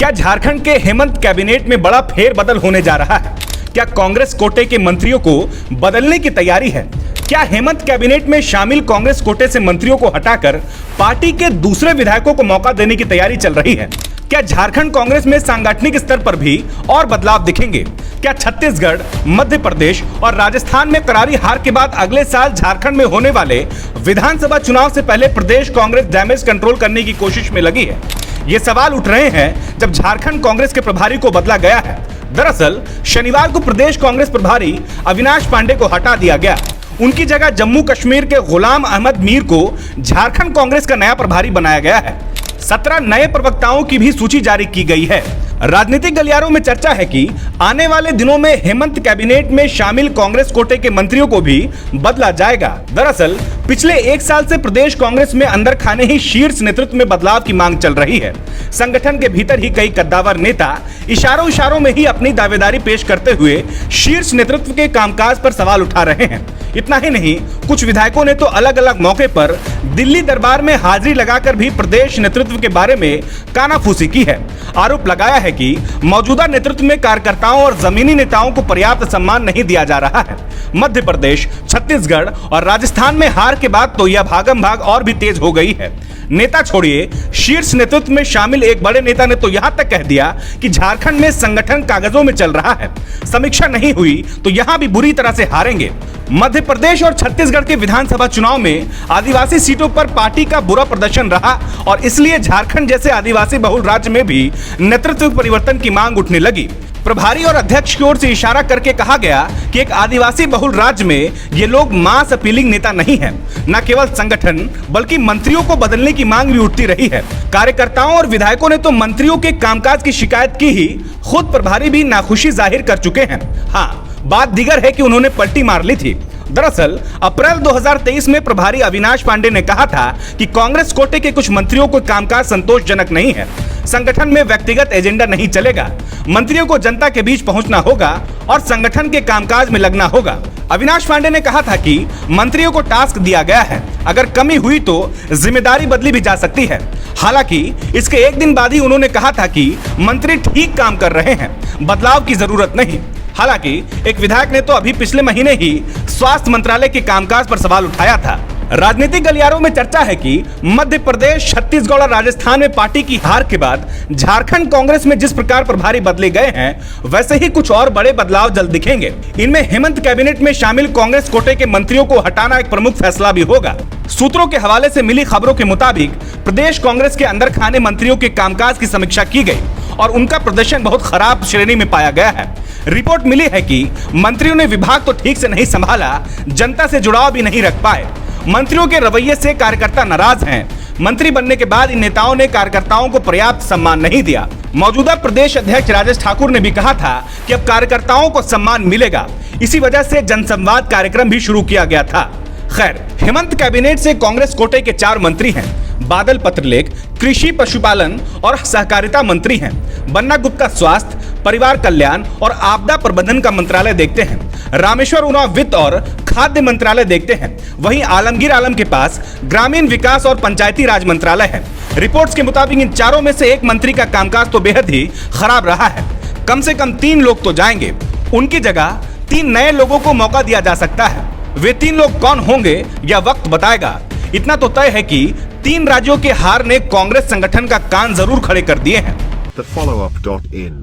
क्या झारखंड के हेमंत कैबिनेट में बड़ा फेरबदल होने जा रहा है? क्या कांग्रेस कोटे के मंत्रियों को बदलने की तैयारी है? क्या हेमंत कैबिनेट में शामिल कांग्रेस कोटे से मंत्रियों को हटाकर पार्टी के दूसरे विधायकों को मौका देने की तैयारी चल रही है? क्या झारखंड कांग्रेस में सांगठनिक स्तर पर भी और बदलाव दिखेंगे? क्या छत्तीसगढ़, मध्य प्रदेश और राजस्थान में करारी हार के बाद अगले साल झारखंड में होने वाले विधानसभा चुनाव से पहले प्रदेश कांग्रेस डैमेज कंट्रोल करने की कोशिश में लगी है? ये सवाल उठ रहे हैं जब झारखंड कांग्रेस के प्रभारी को बदला गया है। दरअसल शनिवार को प्रदेश कांग्रेस प्रभारी अविनाश पांडे को हटा दिया गया। उनकी जगह जम्मू कश्मीर के गुलाम अहमद मीर को झारखंड कांग्रेस का नया प्रभारी बनाया गया है। 17 नए प्रवक्ताओं की भी सूची जारी की गई है। राजनीतिक गलियारों में चर्चा है कि आने वाले दिनों में हेमंत कैबिनेट में शामिल कांग्रेस कोटे के मंत्रियों को भी बदला जाएगा। दरअसल पिछले 1 साल से प्रदेश कांग्रेस में अंदर खाने ही शीर्ष नेतृत्व में बदलाव की मांग चल रही है। संगठन के भीतर ही कई कद्दावर नेता इशारों में ही अपनी दावेदारी पेश करते हुए शीर्ष नेतृत्व के कामकाज पर सवाल उठा रहे हैं। इतना ही नहीं, कुछ विधायकों ने तो अलग अलग मौके पर दिल्ली दरबार में हाजिरी लगाकर भी प्रदेश नेतृत्व के बारे में कानाफूसी की है। आरोप लगाया है कि मौजूदा नेतृत्व में कार्यकर्ताओं और जमीनी नेताओं को पर्याप्त सम्मान नहीं दिया जा रहा है। मध्य प्रदेश, छत्तीसगढ़ और राजस्थान में हार के बाद तो यह भागम भाग और भी तेज हो गई है। नेता छोड़िए, शीर्ष नेतृत्व में शामिल एक बड़े नेता ने तो यहां तक कह दिया कि झारखंड में संगठन कागजों में चल रहा है, समीक्षा नहीं हुई तो यहां भी बुरी तरह से हारेंगे। मध्य प्रदेश और छत्तीसगढ़ के विधानसभा चुनाव में आदिवासी सीटों पर पार्टी का बुरा प्रदर्शन रहा और इसलिए झारखंड जैसे आदिवासी बहुल राज्य में भी नेतृत्व परिवर्तन की मांग उठने लगी। प्रभारी और अध्यक्ष की ओर से इशारा करके कहा गया कि एक आदिवासी बहुल राज्य में ये लोग मास अपीलिंग नेता नहीं है। न केवल संगठन बल्कि मंत्रियों को बदलने की मांग भी उठती रही है। कार्यकर्ताओं और विधायकों ने तो मंत्रियों के कामकाज की शिकायत की ही, खुद प्रभारी भी नाखुशी जाहिर कर चुके हैं। हाँ, बात दीगर है कि उन्होंने पलटी मार ली थी। दरअसल अप्रैल 2023 में प्रभारी अविनाश पांडे ने कहा था कि कांग्रेस कोटे के कुछ मंत्रियों को कामकाज संतोषजनक नहीं है, संगठन में व्यक्तिगत एजेंडा नहीं चलेगा, मंत्रियों को जनता के बीच पहुंचना होगा और संगठन के कामकाज में लगना होगा। अविनाश पांडे ने कहा था कि मंत्रियों को टास्क दिया गया है, अगर कमी हुई तो जिम्मेदारी बदली भी जा सकती है। हालांकि इसके एक दिन बाद ही उन्होंने कहा था कि मंत्री ठीक काम कर रहे हैं, बदलाव की जरूरत नहीं। हालांकि एक विधायक ने तो अभी पिछले महीने ही स्वास्थ्य मंत्रालय के कामकाज पर सवाल उठाया था। राजनीतिक गलियारों में चर्चा है कि मध्य प्रदेश, छत्तीसगढ़ और राजस्थान में पार्टी की हार के बाद झारखंड कांग्रेस में जिस प्रकार प्रभारी बदले गए हैं, वैसे ही कुछ और बड़े बदलाव जल्द दिखेंगे। इनमें हेमंत कैबिनेट में शामिल कांग्रेस कोटे के मंत्रियों को हटाना एक प्रमुख फैसला भी होगा। सूत्रों के हवाले से मिली खबरों के मुताबिक प्रदेश कांग्रेस के अंदर खाने मंत्रियों के कामकाज की समीक्षा की गई और उनका प्रदर्शन बहुत खराब श्रेणी में पाया गया है। रिपोर्ट मिली है कि मंत्रियों ने विभाग तो ठीक से नहीं संभाला, जनता से जुड़ाव भी नहीं रख पाए। मंत्रियों के रवैये से कार्यकर्ता नाराज हैं। मंत्री बनने के बाद इन नेताओं ने कार्यकर्ताओं को पर्याप्त सम्मान नहीं दिया। मौजूदा प्रदेश अध्यक्ष राजेश ठाकुर ने भी कहा था कि अब कार्यकर्ताओं को सम्मान मिलेगा। इसी वजह से जनसंवाद कार्यक्रम भी शुरू किया गया था। खैर, हेमंत कैबिनेट से कांग्रेस कोटे के 4 मंत्री हैं। बादल पत्रलेख कृषि, पशुपालन और सहकारिता मंत्री हैं। बन्ना गुप्ता स्वास्थ्य, परिवार कल्याण और आपदा प्रबंधन का मंत्रालय देखते हैं। रामेश्वर उरांव वित्त और खाद्य मंत्रालय देखते हैं। वहीं आलमगीर आलम के पास ग्रामीण विकास और पंचायती राज मंत्रालय है। रिपोर्ट्स के मुताबिक इन चारों में से एक मंत्री का कामकाज तो बेहद ही खराब रहा है। कम से कम 3 लोग तो जाएंगे। उनकी जगह 3 नए लोगों को मौका दिया जा सकता है। वे 3 लोग कौन होंगे यह वक्त बताएगा। इतना तो तय है कि 3 राज्यों के हार ने कांग्रेस संगठन का कान जरूर खड़े कर दिए हैं। The follow-up.in.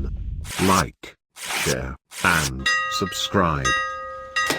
Like, share, and subscribe.